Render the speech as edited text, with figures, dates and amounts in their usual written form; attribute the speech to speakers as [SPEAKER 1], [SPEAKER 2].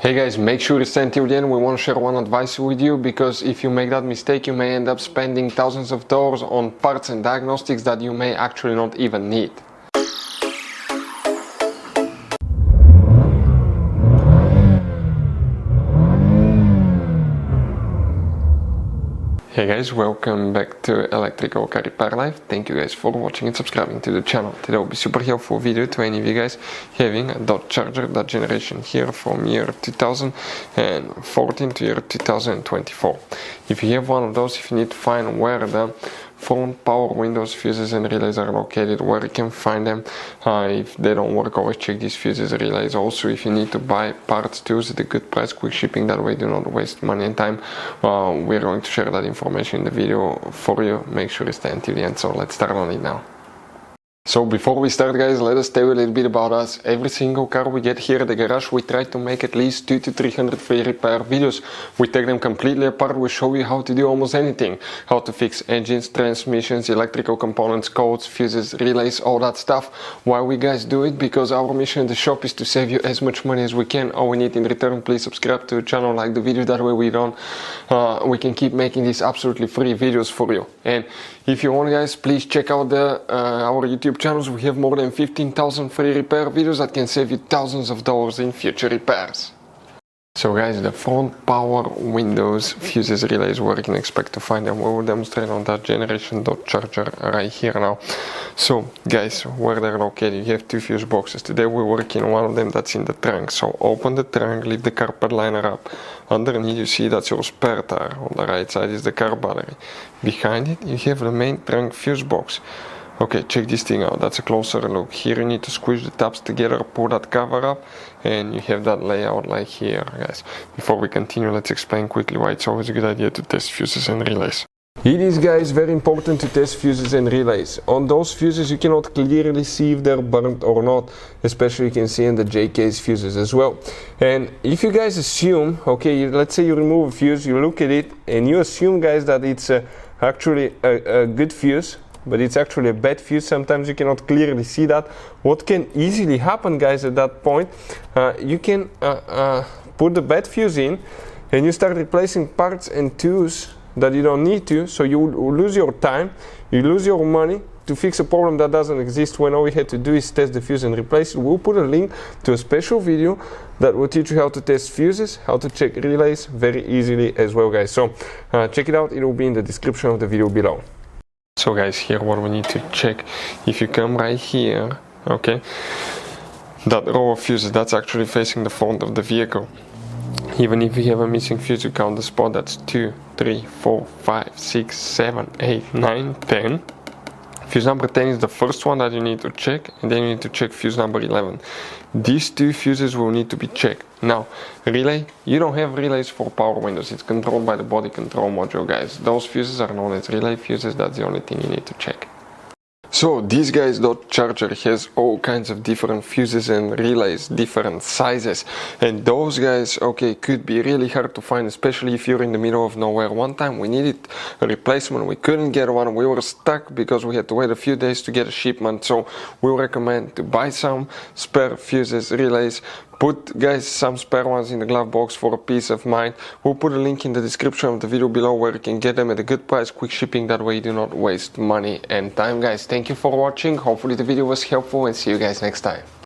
[SPEAKER 1] Hey guys, make sure you stay until the end. We want to share one advice with you, because if you make that mistake you may end up spending thousands of dollars on parts and diagnostics that you may actually not even need. Hey guys, welcome back to Electrical Car Repair Life. Thank you guys for watching and subscribing to the channel. Today will be super helpful video to any of you guys having a Dodge Charger, that generation here from year 2014 to year 2024. If you have one of those, if you need to find where the front power windows, fuses and relays are located, where you can find them, if they don't work, always check these fuses and relays. Also, if you need to buy parts tools at a good price, quick shipping, that way do not waste money and time, we're going to share that information in the video for you. Make sure you stay until the end. So let's start on it now. So before we start guys, let us tell you a little bit about us. Every single car we get here at the garage, we try to make at least 200 to 300 free repair videos. We take them completely apart, we show you how to do almost anything. How to fix engines, transmissions, electrical components, codes, fuses, relays, all that stuff. Why we guys do it? Because our mission in the shop is to save you as much money as we can. All we need in return, please subscribe to the channel, like the video, that way we can keep making these absolutely free videos for you. And if you want guys, please check out our YouTube channels. We have more than 15,000 free repair videos that can save you thousands of dollars in future repairs. So guys, the front power windows, fuses, relays, where you can expect to find them, we will demonstrate on that generation Dodge Charger right here now. So guys, where they're located, you have two fuse boxes. Today we're working on one of them that's in the trunk. So open the trunk, lift the carpet liner up. Underneath you see that's your spare tire. On the right side is the car battery. Behind it you have the main trunk fuse box. Okay, check this thing out, that's a closer look. Here you need to squish the tabs together, pull that cover up, and you have that layout like here, guys. Before we continue, let's explain quickly why it's always a good idea to test fuses and relays. It is, guys, very important to test fuses and relays. On those fuses you cannot clearly see if they're burnt or not, especially you can see in the J-case fuses as well. And if you guys assume, okay, let's say you remove a fuse, you look at it and you assume guys that it's actually a good fuse, but it's actually a bad fuse, sometimes you cannot clearly see that. What can easily happen guys at that point, you can put the bad fuse in and you start replacing parts and tools that you don't need to, so you lose your time, you lose your money to fix a problem that doesn't exist, when all we had to do is test the fuse and replace it. We'll put a link to a special video that will teach you how to test fuses, how to check relays very easily as well guys. So check it out, it will be in the description of the video below. So guys, here what we need to check, if you come right here, okay, that row of fuses, that's actually facing the front of the vehicle. Even if you have a missing fuse, you count the spot, that's 2, 3, 4, 5, 6, 7, 8, 9, 10. Fuse number 10 is the first one that you need to check, and then you need to check fuse number 11. These two fuses will need to be checked. Now, relay, you don't have relays for power windows, it's controlled by the body control module guys. Those fuses are known as relay fuses, that's the only thing you need to check. So this guy's Dodge Charger has all kinds of different fuses and relays, different sizes, and those guys, okay, could be really hard to find, especially if you're in the middle of nowhere. One time we needed a replacement, we couldn't get one, we were stuck because we had to wait a few days to get a shipment. So we recommend to buy some spare fuses, relays, put guys some spare ones in the glove box for a peace of mind. We'll put a link in the description of the video below where you can get them at a good price, quick shipping, that way you do not waste money and time guys. Thank you for watching, hopefully the video was helpful, and see you guys next time.